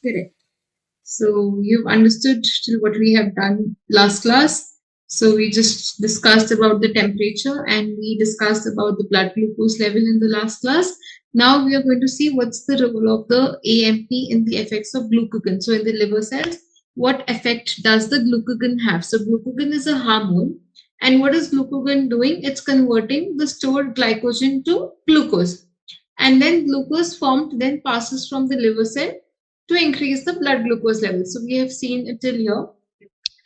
Correct. So you've understood till what we have done last class. So we just discussed about the temperature and we discussed about the blood glucose level in the last class. Now we are going to see what's the role of the AMP in the effects of glucagon. So in the liver cells, what effect does the glucagon have? So glucagon is a hormone. And what is glucagon doing? It's converting the stored glycogen to glucose. And then glucose formed then passes from the liver cell to increase the blood glucose level. So we have seen it till here.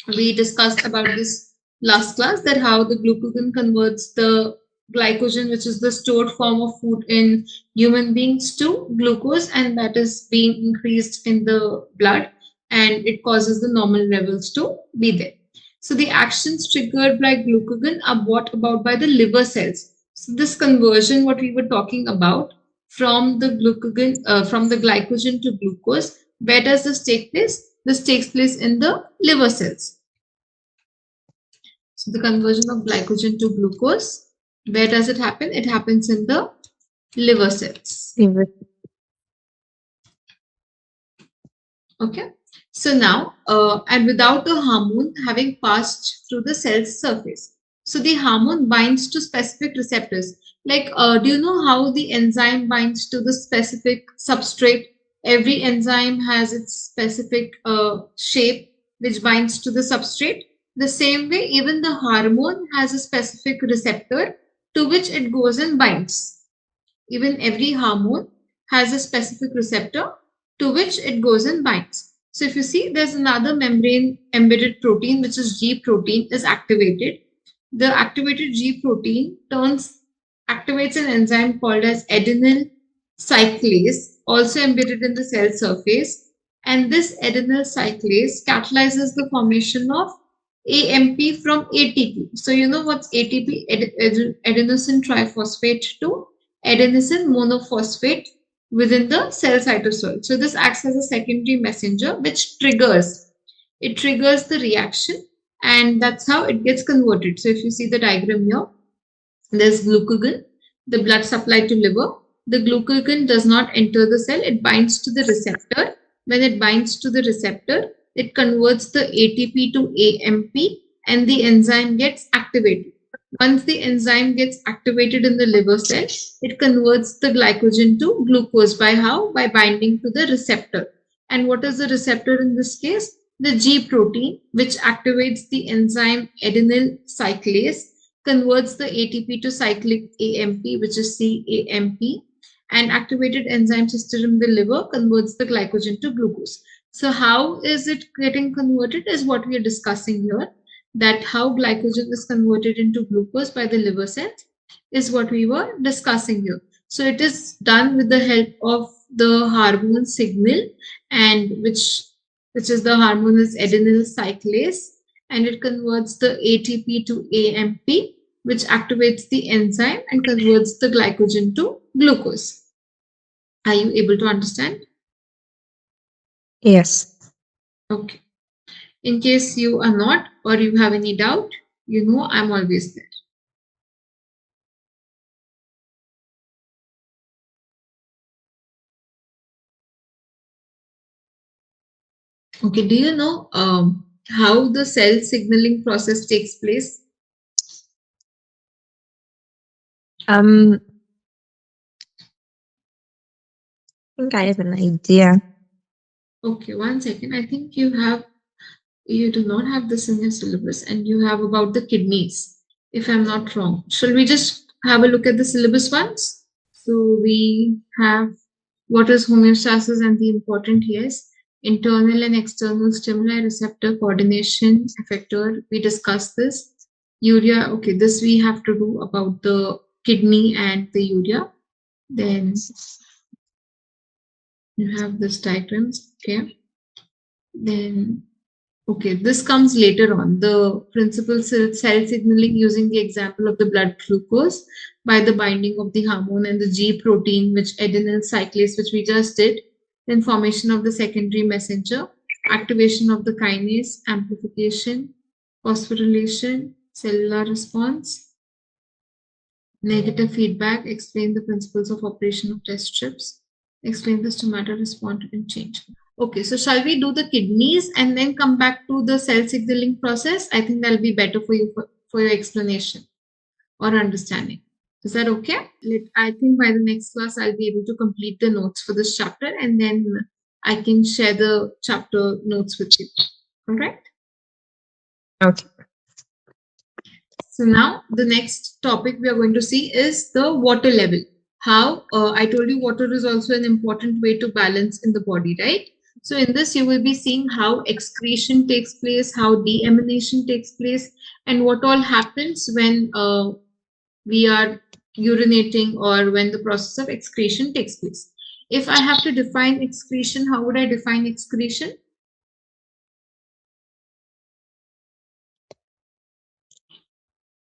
We discussed about this last class, that how the glucagon converts the glycogen, which is the stored form of food in human beings, to glucose, and that is being increased in the blood, and it causes the normal levels to be there. So the actions triggered by glucagon are brought about by the liver cells. So this conversion, what we were talking about, from the glucagon, from the glycogen to glucose, where does this take place? This takes place in the liver cells. So the conversion of glycogen to glucose, where does it happen? It happens in the liver cells. Okay. So now, and without the hormone having passed through the cell's surface. So the hormone binds to specific receptors. Like, do you know how the enzyme binds to the specific substrate? Every enzyme has its specific shape which binds to the substrate. The same way, even the hormone has a specific receptor to which it goes and binds. Even every hormone has a specific receptor to which it goes and binds. So if you see, there's another membrane embedded protein, which is G protein, is activated. The activated G protein activates an enzyme called as adenyl cyclase, also embedded in the cell surface. And this adenyl cyclase catalyzes the formation of AMP from ATP. So you know what's ATP? Adenosine triphosphate to adenosine monophosphate within the cell cytosol. So this acts as a secondary messenger which triggers. It triggers the reaction, and that's how it gets converted. So if you see the diagram here, there's glucagon, the blood supply to liver. The glucagon does not enter the cell, it binds to the receptor. When it binds to the receptor, it converts the ATP to AMP and the enzyme gets activated. Once the enzyme gets activated in the liver cell, it converts the glycogen to glucose. By how? By binding to the receptor. And what is the receptor in this case? The G protein, which activates the enzyme adenyl cyclase, converts the ATP to cyclic AMP, which is CAMP, and activated enzyme system in the liver converts the glycogen to glucose. So how is it getting converted is what we are discussing here. That how glycogen is converted into glucose by the liver cells is what we were discussing here. So it is done with the help of the hormone signal, and which is the hormone is adenyl cyclase, and it converts the ATP to AMP, which activates the enzyme and converts the glycogen to glucose. Are you able to understand? Yes. Okay. In case you are not, or you have any doubt, you know I'm always there. Okay, do you know how the cell signaling process takes place? I think I have an idea. Okay, 1 second. I think you do not have this in your syllabus, and you have about the kidneys, if I'm not wrong. Shall we just have a look at the syllabus once? So we have what is homeostasis, and the important here is internal and external stimuli, receptor, coordination, effector. We discussed this. Urea, okay, this we have to do about the kidney and the urea. Then you have this diagrams, okay. Then, okay, this comes later on. The principal cell signaling using the example of the blood glucose by the binding of the hormone and the G protein, which adenyl cyclase, which we just did. Then formation of the secondary messenger, activation of the kinase, amplification, phosphorylation, cellular response, negative feedback, explain the principles of operation of test strips, explain the stomata response and change. Okay, so shall we do the kidneys and then come back to the cell signaling process? I think that'll be better for you for your explanation or understanding. Is that okay? I think by the next class I'll be able to complete the notes for this chapter and then I can share the chapter notes with you. All right. Okay. So now the next topic we are going to see is the water level. How I told you water is also an important way to balance in the body, right? So in this you will be seeing how excretion takes place, how deamination takes place, and what all happens when we are urinating or when the process of excretion takes place. If I have to define excretion, how would I define excretion?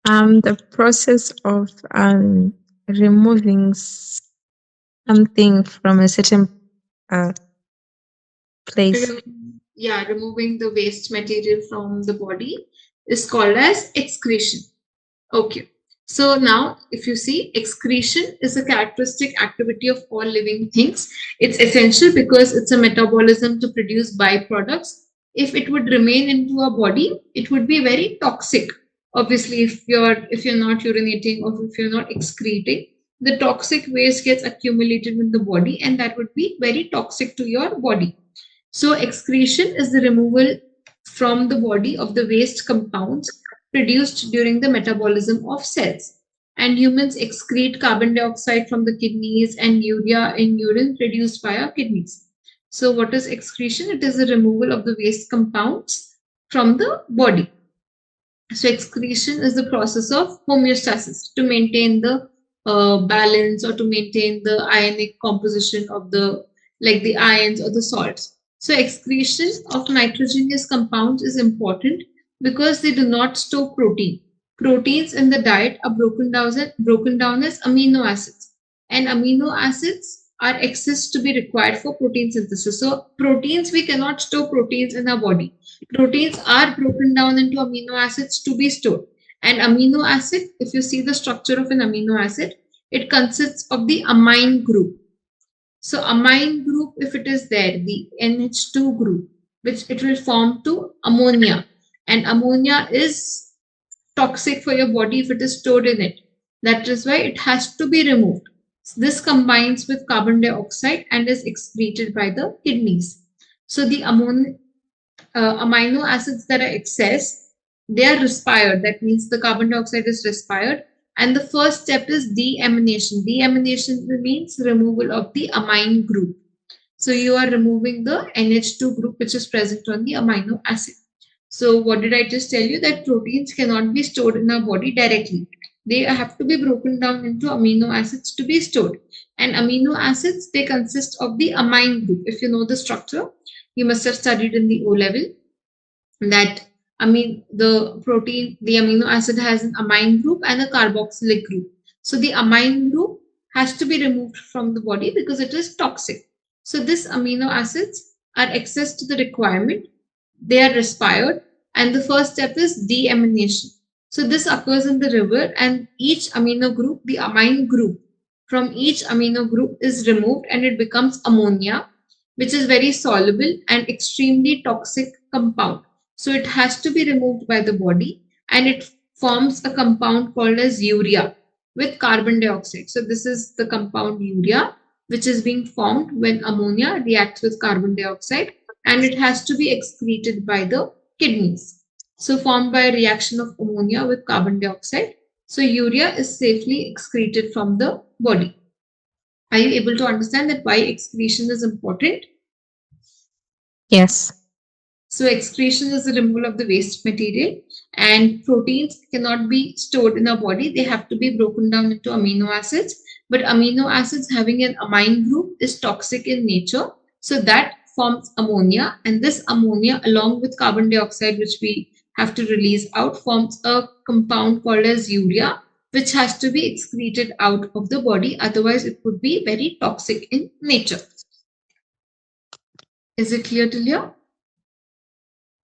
The process of removing something from a certain uh, place. Yeah, removing the waste material from the body is called as excretion. Okay. So now, if you see, excretion is a characteristic activity of all living things. It's essential because it's a metabolism to produce byproducts. If it would remain into our body, it would be very toxic. Obviously, if you're not urinating or if you're not excreting, the toxic waste gets accumulated in the body, and that would be very toxic to your body. So excretion is the removal from the body of the waste compounds produced during the metabolism of cells. And humans excrete carbon dioxide from the kidneys and urea in urine produced by our kidneys. So what is excretion? It is the removal of the waste compounds from the body. So excretion is the process of homeostasis to maintain the balance or to maintain the ionic composition of the ions or the salts. So excretion of nitrogenous compounds is important because they do not store protein. Proteins in the diet are broken down as amino acids, and amino acids are excess to be required for protein synthesis. So proteins, we cannot store proteins in our body. Proteins are broken down into amino acids to be stored. And amino acid, if you see the structure of an amino acid, it consists of the amine group. So amine group, if it is there, the NH2 group, which it will form to ammonia. And ammonia is toxic for your body if it is stored in it. That is why it has to be removed. This combines with carbon dioxide and is excreted by the kidneys. So the amino acids that are excess, they are respired. That means the carbon dioxide is respired. And the first step is deamination. Deamination means removal of the amine group. So you are removing the NH2 group which is present on the amino acid. So what did I just tell you? That proteins cannot be stored in our body directly. They have to be broken down into amino acids to be stored. And amino acids, they consist of the amine group. If you know the structure, you must have studied in the O level that the amino acid has an amine group and a carboxylic group. So the amine group has to be removed from the body because it is toxic. So these amino acids are excess to the requirement. They are respired, and the first step is deamination. So this occurs in the river, and each amino group, the amine group from each amino group is removed, and it becomes ammonia, which is very soluble and extremely toxic compound. So it has to be removed by the body, and it forms a compound called as urea with carbon dioxide. So this is the compound urea, which is being formed when ammonia reacts with carbon dioxide, and it has to be excreted by the kidneys. So formed by a reaction of ammonia with carbon dioxide. So urea is safely excreted from the body. Are you able to understand that why excretion is important? Yes. So excretion is the removal of the waste material, and proteins cannot be stored in our body. They have to be broken down into amino acids, but amino acids having an amine group is toxic in nature. So that forms ammonia, and this ammonia along with carbon dioxide, which we have to release out, forms a compound called as urea, which has to be excreted out of the body. Otherwise, it would be very toxic in nature. Is it clear to you?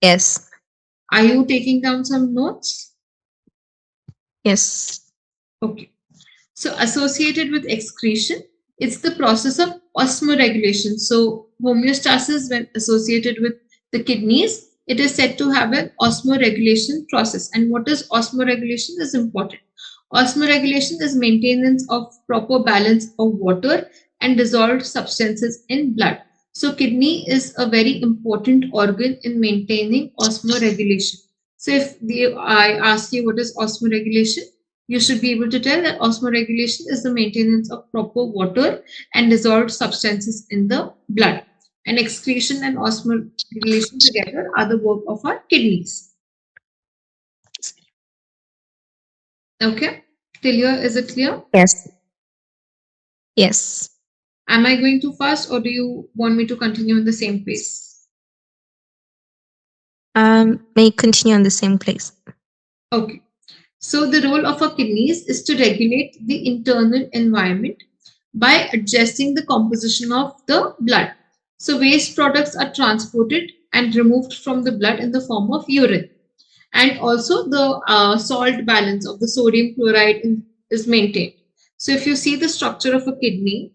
Yes. Are you taking down some notes? Yes. Okay. So associated with excretion, it's the process of osmoregulation. So homeostasis when associated with the kidneys, it is said to have an osmoregulation process. And what is osmoregulation is important. Osmoregulation is maintenance of proper balance of water and dissolved substances in blood. So kidney is a very important organ in maintaining osmoregulation. So if I ask you what is osmoregulation, you should be able to tell that osmoregulation is the maintenance of proper water and dissolved substances in the blood. And excretion and osmoregulation together are the work of our kidneys. Okay, till here, is it clear? Yes. Yes. Am I going too fast or do you want me to continue in the same pace? May continue on the same place. Okay. So the role of our kidneys is to regulate the internal environment by adjusting the composition of the blood. So waste products are transported and removed from the blood in the form of urine. And also the salt balance of the sodium chloride is maintained. So if you see the structure of a kidney,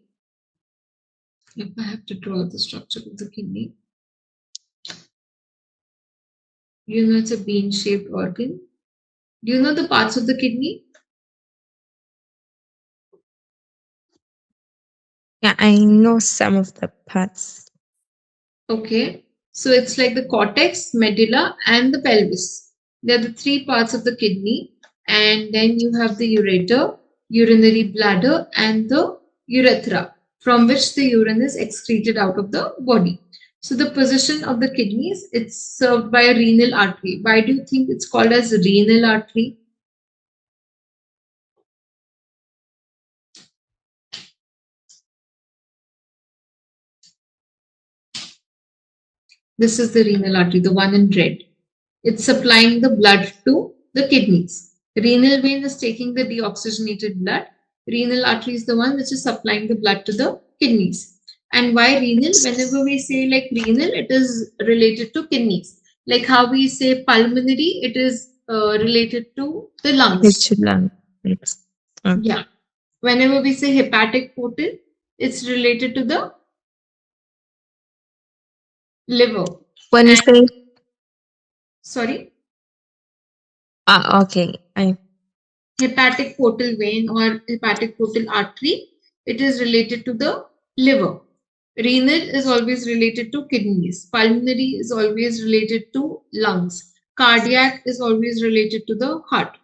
if I have to draw the structure of the kidney, you know it's a bean-shaped organ. Do you know the parts of the kidney? Yeah, I know some of the parts. Okay, so it's like the cortex, medulla, and the pelvis. They're the three parts of the kidney. And then you have the ureter, urinary bladder, and the urethra, from which the urine is excreted out of the body. So the position of the kidneys, it's served by a renal artery. Why do you think it's called as renal artery? This is the renal artery, the one in red. It's supplying the blood to the kidneys. Renal vein is taking the deoxygenated blood. Renal artery is the one which is supplying the blood to the kidneys. And why renal? Whenever we say like renal, it is related to kidneys. Like how we say pulmonary, it is related to the lungs. Yes. Yeah. Whenever we say hepatic portal, it's related to the liver. When you say Sorry? okay, Hepatic portal vein or hepatic portal artery, it is related to the liver. Renal is always related to kidneys. Pulmonary is always related to lungs. Cardiac is always related to the heart.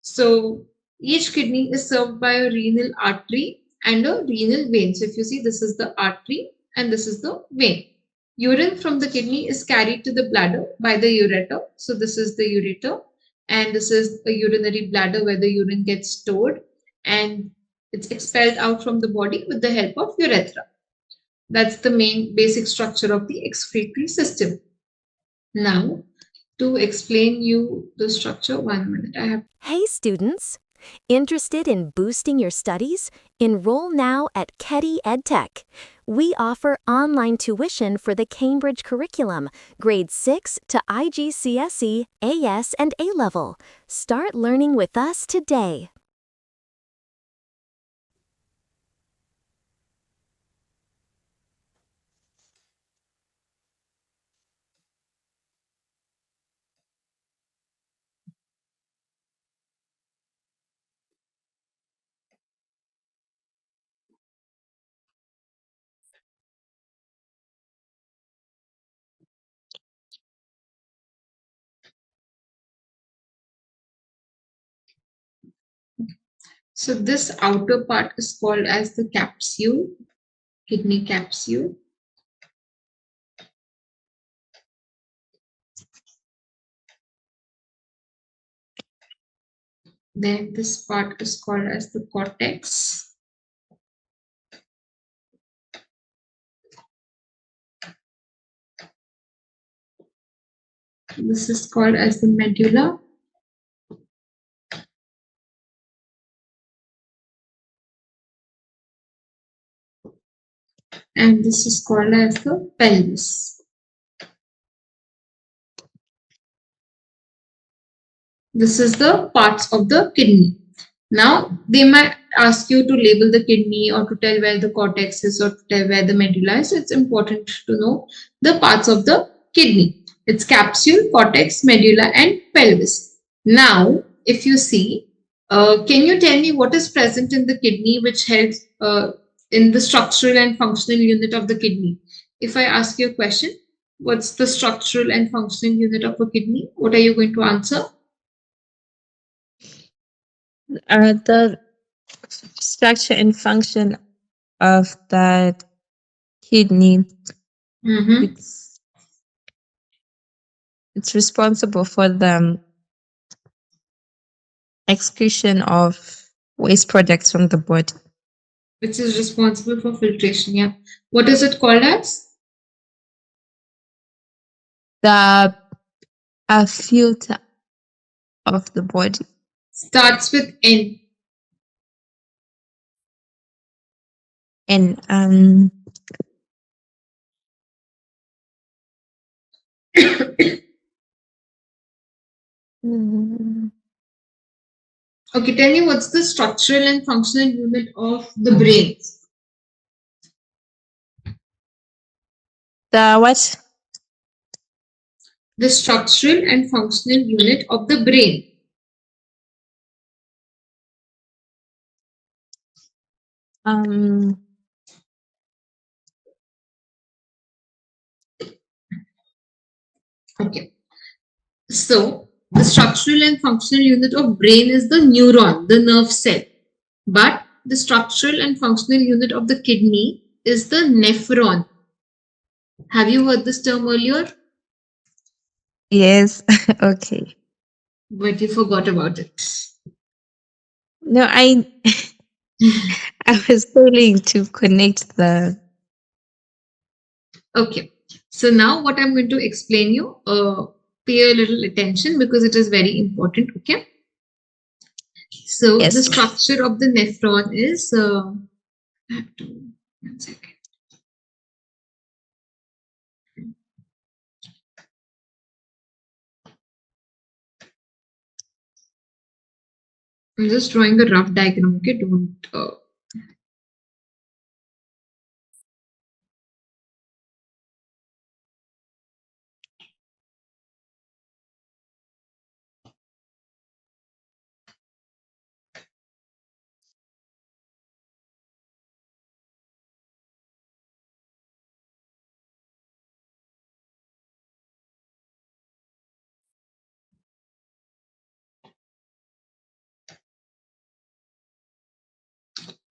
So each kidney is served by a renal artery and a renal vein. So if you see, this is the artery and this is the vein. Urine from the kidney is carried to the bladder by the ureter. So this is the ureter, and this is a urinary bladder where the urine gets stored and it's expelled out from the body with the help of urethra. That's the main basic structure of the excretory system. Now, to explain you the structure, 1 minute. I have. Hey students! Interested in boosting your studies? Enroll now at Keddy Edtech. We offer online tuition for the Cambridge curriculum, grades 6 to IGCSE, AS, and A-level. Start learning with us today. So this outer part is called as the capsule, kidney capsule. Then this part is called as the cortex. This is called as the medulla. And this is called as the pelvis. This is the parts of the kidney. Now, they might ask you to label the kidney or to tell where the cortex is or to tell where the medulla is. So it's important to know the parts of the kidney. It's capsule, cortex, medulla, and pelvis. Now, if you see, can you tell me what is present in the kidney which helps in the structural and functional unit of the kidney? If I ask you a question, what's the structural and functional unit of a kidney? What are you going to answer? The structure and function of the kidney. Mm-hmm. It's responsible for the excretion of waste products from the body. Which is responsible for filtration. Yeah. What is it called as? The filter of the body. Starts with N. And Okay, tell me what's the structural and functional unit of the brain? the what? The structural and functional unit of the brain. Okay. So the structural and functional unit of brain is the neuron, the nerve cell. But the structural and functional unit of the kidney is the nephron. Have you heard this term earlier? Yes. Okay. But you forgot about it. No, I was failing to connect the. Okay. So now what I'm going to explain you, pay a little attention because it is very important. Okay. So the Yes. structure of the nephron is, I have to, 1 second. I'm just drawing a rough diagram. Okay. Don't,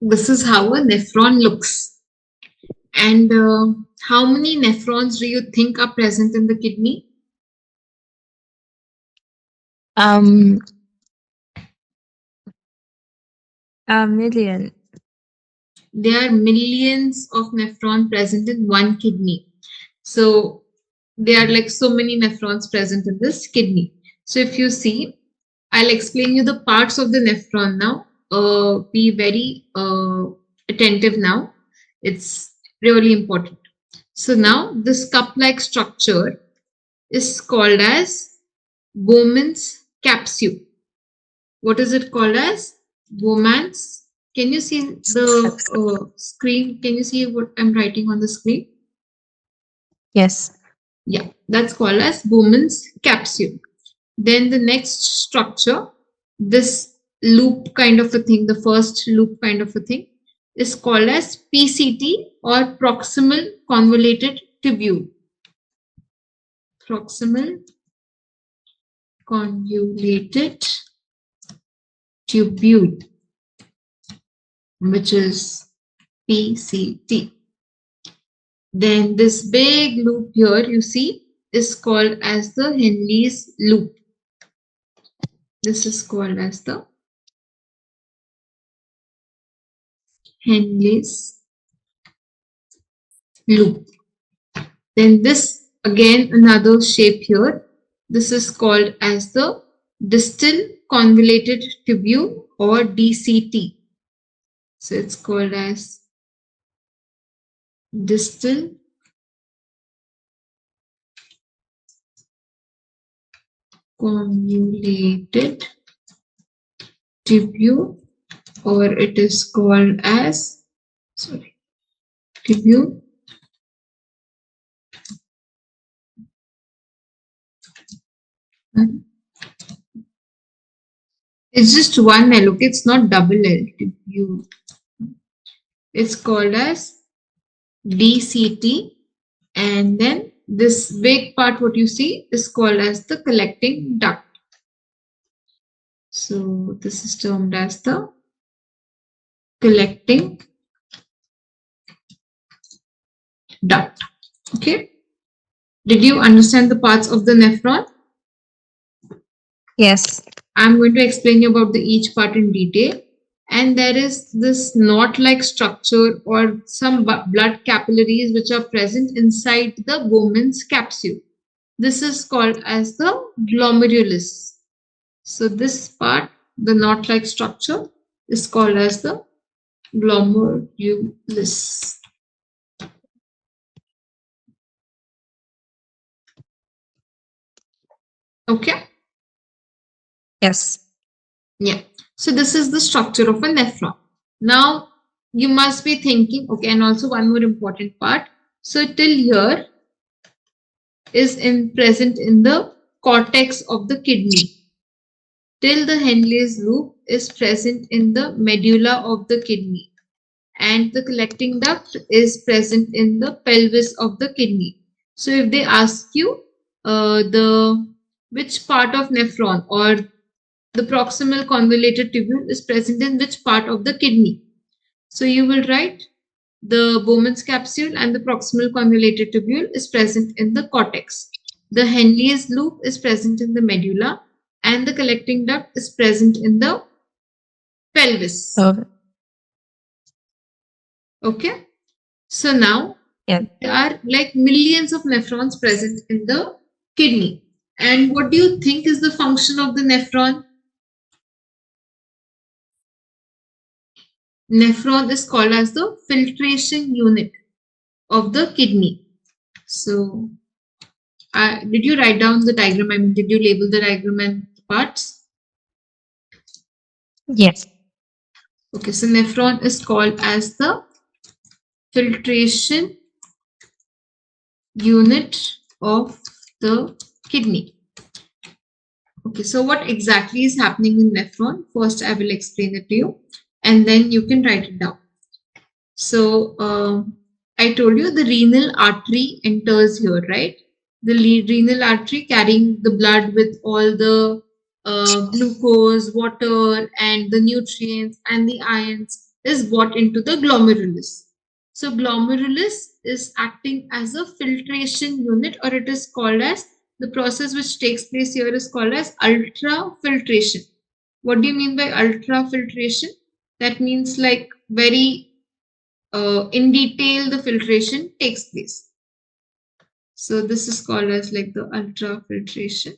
this is how a nephron looks. And how many nephrons do you think are present in the kidney? A million. There are millions of nephrons present in one kidney. So there are like so many nephrons present in this kidney. So if you see, I'll explain you the parts of the nephron now. Be very attentive now. It's really important. So now this cup-like structure is called as Bowman's capsule. What is it called as? Bowman's. Can you see the screen? Can you see what I'm writing on the screen? Yes. Yeah, that's called as Bowman's capsule. Then the next structure, this loop kind of a thing, the first loop kind of a thing, is called as PCT or proximal convoluted tubule. Proximal convoluted tubule, which is PCT. Then this big loop here, you see, is called as the Henle's loop. This is called as the Henle's loop. Then this again another shape here. This is called as the distal convoluted tubule or DCT. So it's called as distal convoluted tubule or it is called as, sorry, tubule. It's just one L, okay? It's not double L. Tubule. It's called as DCT, and then this big part, what you see, is called as the collecting duct. So this is termed as the collecting duct. Okay. Did you understand the parts of the nephron? Yes. I'm going to explain you about the each part in detail. And there is this knot-like structure or some blood capillaries which are present inside the Bowman's capsule. This is called as the glomerulus. So this part, the knot-like structure, is called as the glomerulus. Okay? Yes. Yeah. So this is the structure of a nephron. Now you must be thinking, okay, and also one more important part. So till here is present in the cortex of the kidney. Till the Henle's loop is present in the medulla of the kidney. And the collecting duct is present in the pelvis of the kidney. So if they ask you which part of nephron or the proximal convoluted tubule is present in which part of the kidney, so you will write the Bowman's capsule and the proximal convoluted tubule is present in the cortex. The Henle's loop is present in the medulla and the collecting duct is present in the pelvis. Oh, Okay. So now yeah. there are like millions of nephrons present in the kidney. And what do you think is the function of the nephron? Nephron is called as the filtration unit of the kidney. So did you write down the diagram? I mean, did you label the diagram and parts? Yes. Okay, so nephron is called as the filtration unit of the kidney. Okay, so what exactly is happening in nephron? First, I will explain it to you and then you can write it down. So I told you the renal artery enters here, right? The renal artery carrying the blood with all the glucose, water, and the nutrients and the ions is brought into the glomerulus. So glomerulus is acting as a filtration unit, or it is called as, the process which takes place here is called as ultrafiltration. What do you mean by ultrafiltration? That means like very in detail the filtration takes place. So this is called as like the ultrafiltration.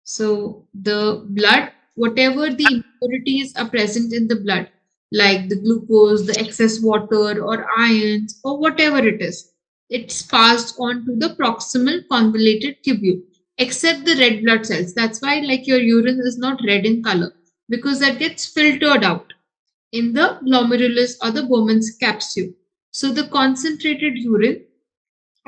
So the blood, whatever the impurities are present in the blood, like the glucose, the excess water or ions or whatever it is, it's passed on to the proximal convoluted tubule, except the red blood cells. That's why like your urine is not red in color, because that gets filtered out in the glomerulus or the Bowman's capsule. So the concentrated urine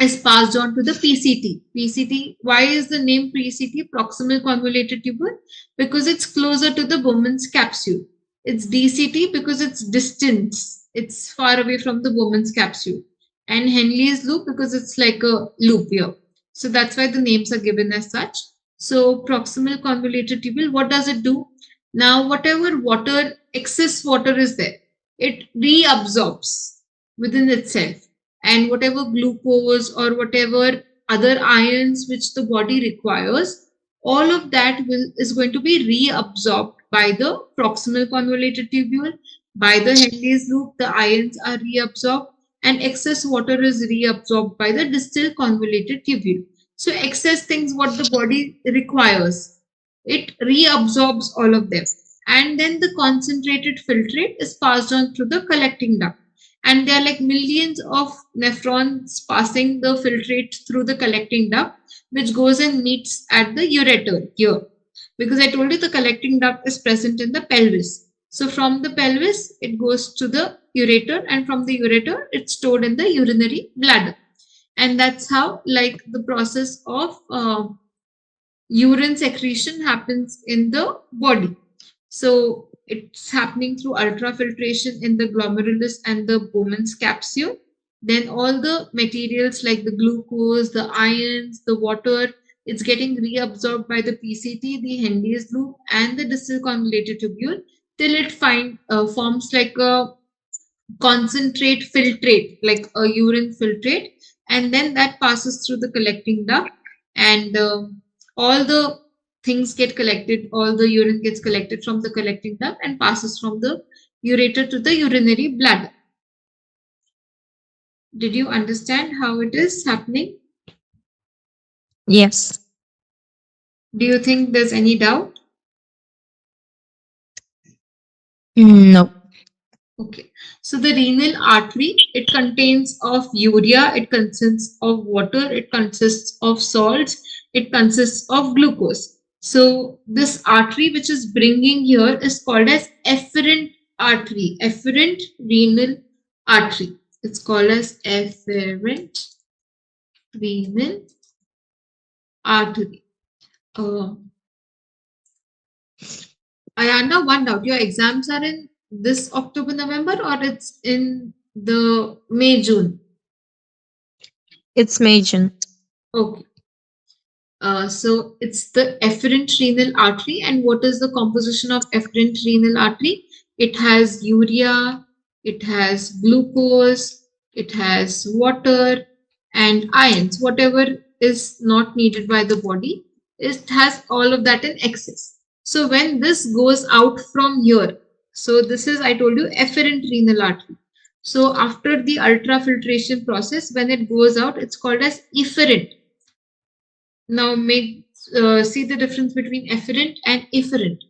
is passed on to the PCT. PCT, why is the name PCT, proximal convoluted tubule? Because it's closer to the Bowman's capsule. It's DCT because it's distance. It's far away from the Bowman's capsule. And Henle's loop because it's like a loop here. So that's why the names are given as such. So proximal convoluted tubule, what does it do? Now, whatever water, excess water is there, it reabsorbs within itself. And whatever glucose or whatever other ions which the body requires, all of that is going to be reabsorbed by the proximal convoluted tubule. By the Henle's loop, the ions are reabsorbed and excess water is reabsorbed by the distal convoluted tubule. So excess things what the body requires, it reabsorbs all of them. And then the concentrated filtrate is passed on through the collecting duct. And there are like millions of nephrons passing the filtrate through the collecting duct, which goes and meets at the ureter here. Because I told you the collecting duct is present in the pelvis. So from the pelvis, it goes to the ureter, and from the ureter, it's stored in the urinary bladder. And that's how, like, the process of urine secretion happens in the body. So it's happening through ultrafiltration in the glomerulus and the Bowman's capsule. Then all the materials like the glucose, the ions, the water, it's getting reabsorbed by the PCT, the Henle's loop, and the distal convoluted tubule till it forms like a concentrate filtrate, like a urine filtrate, and then that passes through the collecting duct, and all the things get collected, all the urine gets collected from the collecting duct and passes from the ureter to the urinary bladder. Did you understand how it is happening? Yes. Do you think there's any doubt? No. Okay, so the renal artery, it contains of urea, it consists of water, it consists of salts, it consists of glucose. So this artery which is bringing here is called as efferent artery, efferent renal artery. It's called as efferent renal artery. Ayana, one doubt, your exams are in this October, November, or it's in the May, June? It's May, June. Okay. So it's the efferent renal artery. And what is the composition of efferent renal artery? It has urea, it has glucose, it has water and ions. Whatever is not needed by the body, it has all of that in excess. So when this goes out from here, so this is, I told you, efferent renal artery. So after the ultrafiltration process, when it goes out, it's called as efferent. Now see the difference between efferent and efferent.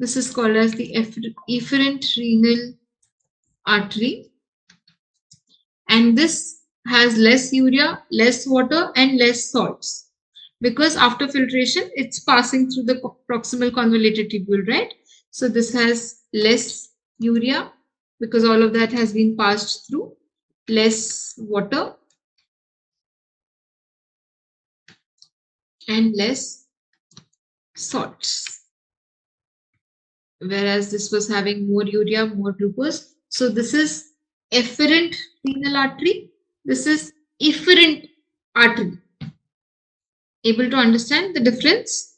This is called as the efferent renal artery. And this has less urea, less water, and less salts. Because after filtration, it's passing through the proximal convoluted tubule, right? So this has less urea because all of that has been passed through, less water, and less salts. Whereas this was having more urea, more glucose. So this is efferent renal artery. This is efferent artery. Able to understand the difference?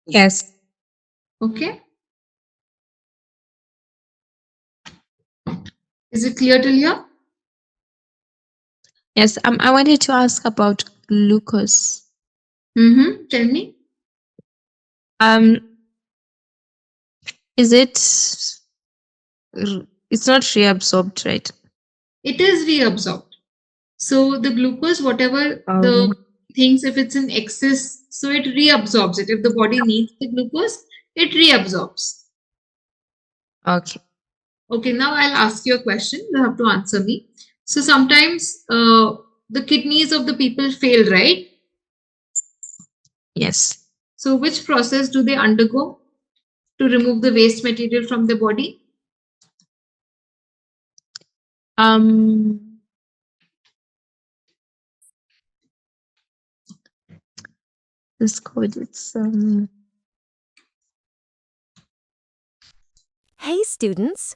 Yes. Okay. Is it clear till here? Yes. I wanted to ask about glucose. Tell me. Is it? It's not reabsorbed, right? It is reabsorbed. So the glucose, whatever the things, if it's in excess, so it reabsorbs it. If the body needs the glucose, it reabsorbs. Okay. Okay, now I'll ask you a question. You have to answer me. So sometimes the kidneys of the people fail, right? Yes. So which process do they undergo to remove the waste material from the body? This code, it's Hey students!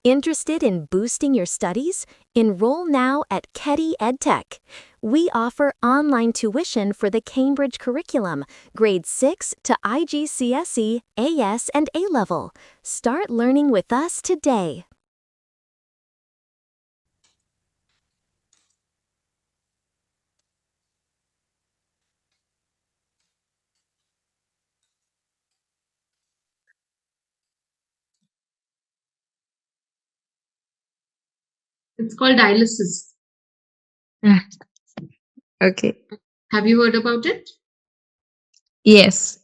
Interested in boosting your studies? Enroll now at Keddy Edtech. We offer online tuition for the Cambridge curriculum, grades 6 to IGCSE, AS, and A-level. Start learning with us today. It's called dialysis. okay. Have you heard about it? Yes.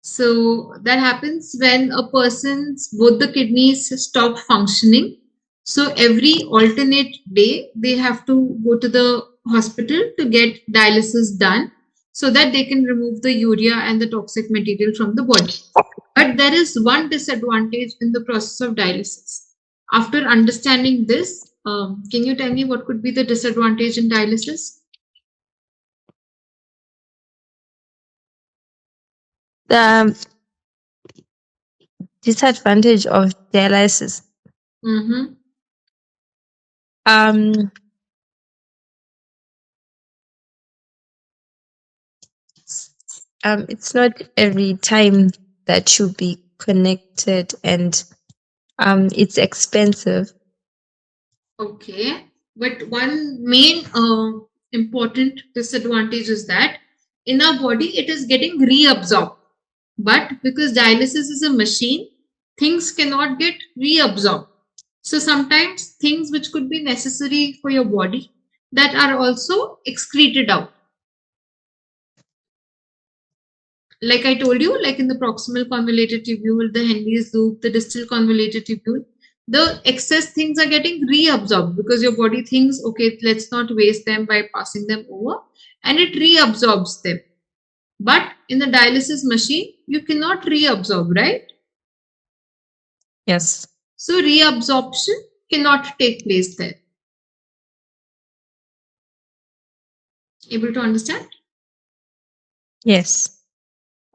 So that happens when a person's both the kidneys stop functioning. So every alternate day, they have to go to the hospital to get dialysis done so that they can remove the urea and the toxic material from the body. But there is one disadvantage in the process of dialysis. After understanding this, can you tell me what could be the disadvantage in dialysis? The disadvantage of dialysis. Mm-hmm. Um, it's not every time that you'll be connected, and it's expensive. Okay, but one main important disadvantage is that in our body it is getting reabsorbed. But because dialysis is a machine, things cannot get reabsorbed. So sometimes things which could be necessary for your body that are also excreted out. Like I told you, like in the proximal convoluted tubule, the Henle's loop, the distal convoluted tubule, the excess things are getting reabsorbed because your body thinks, okay, let's not waste them by passing them over, and it reabsorbs them. But in the dialysis machine, you cannot reabsorb, right? Yes. So reabsorption cannot take place there. Able to understand? Yes.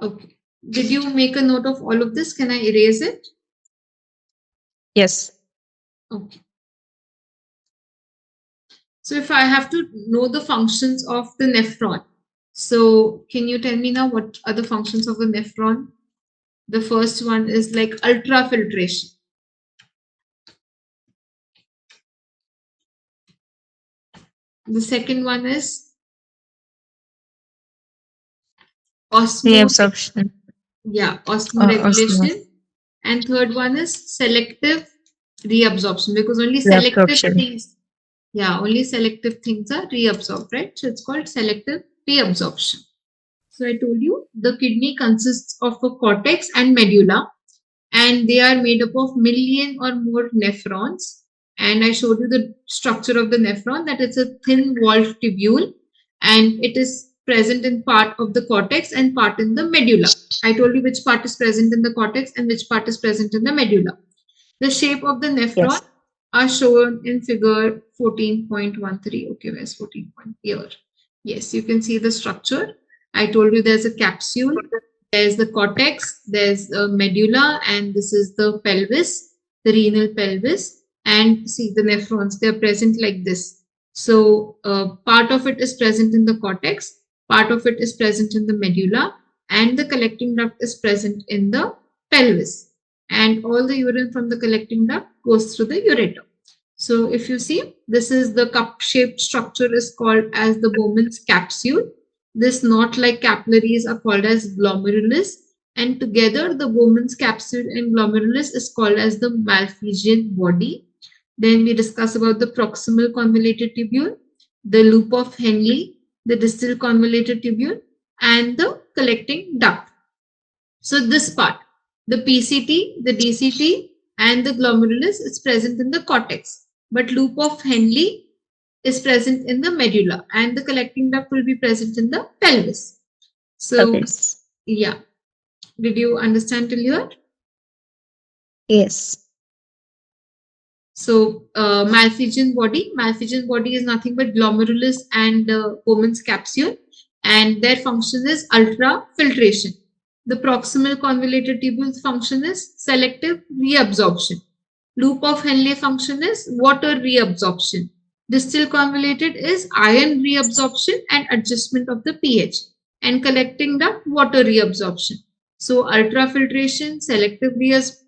Okay. Did you make a note of all of this? Can I erase it? Yes. Okay. So if I have to know the functions of the nephron, so can you tell me now what are the functions of the nephron? The first one is like ultrafiltration. The second one is Reabsorption. osmoregulation. And third one is selective reabsorption, because only selective things, only selective things are reabsorbed, right? So it's called selective reabsorption. So I told you the kidney consists of a cortex and medulla, and they are made up of million or more nephrons. And I showed you the structure of the nephron, that it's a thin walled tubule, and it is present in part of the cortex and part in the medulla. I told you which part is present in the cortex and which part is present in the medulla. The shape of the nephron are shown in figure 14.13. Okay, where's 14 point here? Yes, you can see the structure. I told you there's a capsule, there's the cortex, there's a medulla, and this is the pelvis, the renal pelvis. And see the nephrons, they're present like this. So part of it is present in the cortex, part of it is present in the medulla, and the collecting duct is present in the pelvis. And all the urine from the collecting duct goes through the ureter. So if you see, this is the cup-shaped structure is called as the Bowman's capsule. This knot-like capillaries are called as glomerulus, and together the Bowman's capsule and glomerulus is called as the Malpighian body. Then we discuss about the proximal convoluted tubule, the loop of Henle, the distal convoluted tubule, and the collecting duct. So this part, the PCT, the DCT, and the glomerulus is present in the cortex, but loop of Henle is present in the medulla, and the collecting duct will be present in the pelvis. So, yeah. Did you understand till here? Yes. So, Malpighian body is nothing but glomerulus and Bowman's capsule, and their function is ultrafiltration. The proximal convoluted tubule's function is selective reabsorption. Loop of Henle function is water reabsorption. Distal convoluted is iron reabsorption and adjustment of the pH. And collecting duct, water reabsorption. So ultrafiltration, selective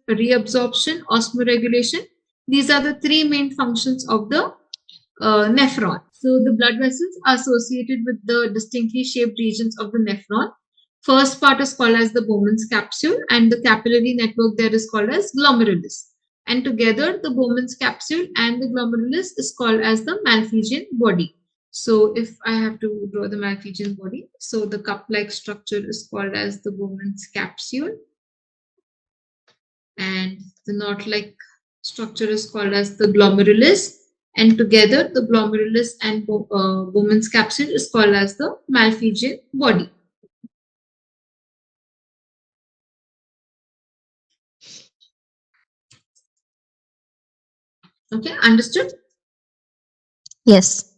reabsorption, osmoregulation, these are the three main functions of the nephron. So the blood vessels are associated with the distinctly shaped regions of the nephron. First part is called as the Bowman's capsule, and the capillary network there is called as glomerulus. And together the Bowman's capsule and the glomerulus is called as the Malpighian body. So if I have to draw the Malpighian body, so the cup-like structure is called as the Bowman's capsule, and the knot-like structure is called as the glomerulus, and together the glomerulus and Bowman's capsule is called as the Malpighian body. Okay, understood? Yes.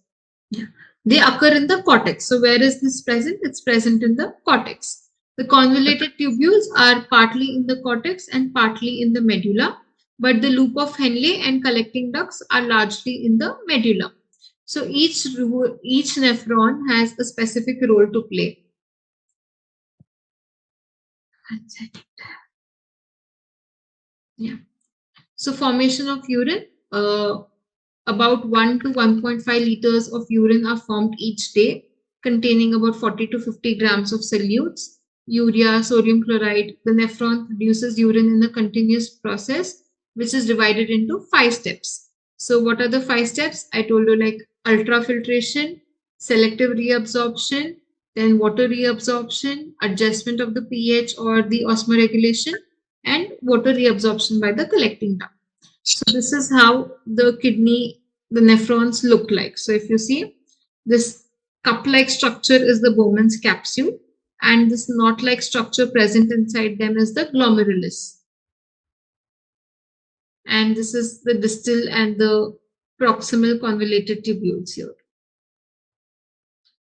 Yeah. They occur in the cortex. So where is this present? It's present in the cortex. The convoluted tubules are partly in the cortex and partly in the medulla, but the loop of Henle and collecting ducts are largely in the medulla. So each nephron has a specific role to play. Yeah. So formation of urine, about 1 to 1.5 liters of urine are formed each day, containing about 40 to 50 grams of solutes, urea, sodium chloride. The nephron produces urine in a continuous process, which is divided into 5 steps. So what are the 5 steps? I told you, like ultrafiltration, selective reabsorption, then water reabsorption, adjustment of the pH or the osmoregulation, and water reabsorption by the collecting duct. So this is how the kidney, the nephrons look like. So if you see, this cup-like structure is the Bowman's capsule, and this knot-like structure present inside them is the glomerulus. And this is the distal and the proximal convoluted tubules here.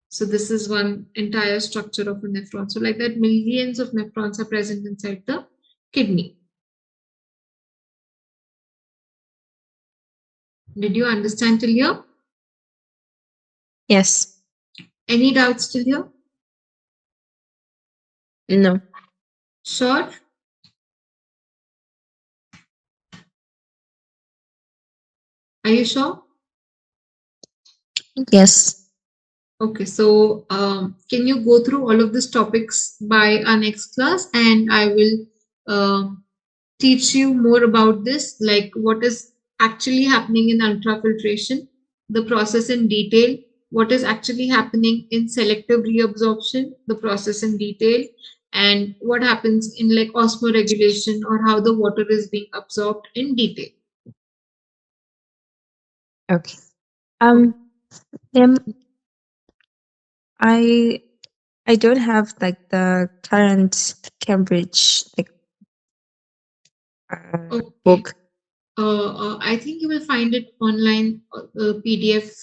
So this is one entire structure of a nephron. So like that, millions of nephrons are present inside the kidney. Did you understand till here? Yes. Any doubts till here? No. Sure. Are you sure? Yes. Okay, so can you go through all of these topics by our next class, and I will teach you more about this, like what is actually happening in ultrafiltration, the process in detail, what is actually happening in selective reabsorption, the process in detail, and what happens in like osmoregulation or how the water is being absorbed in detail. Okay. Then I don't have like the current Cambridge like Okay. book. I think you will find it online, PDF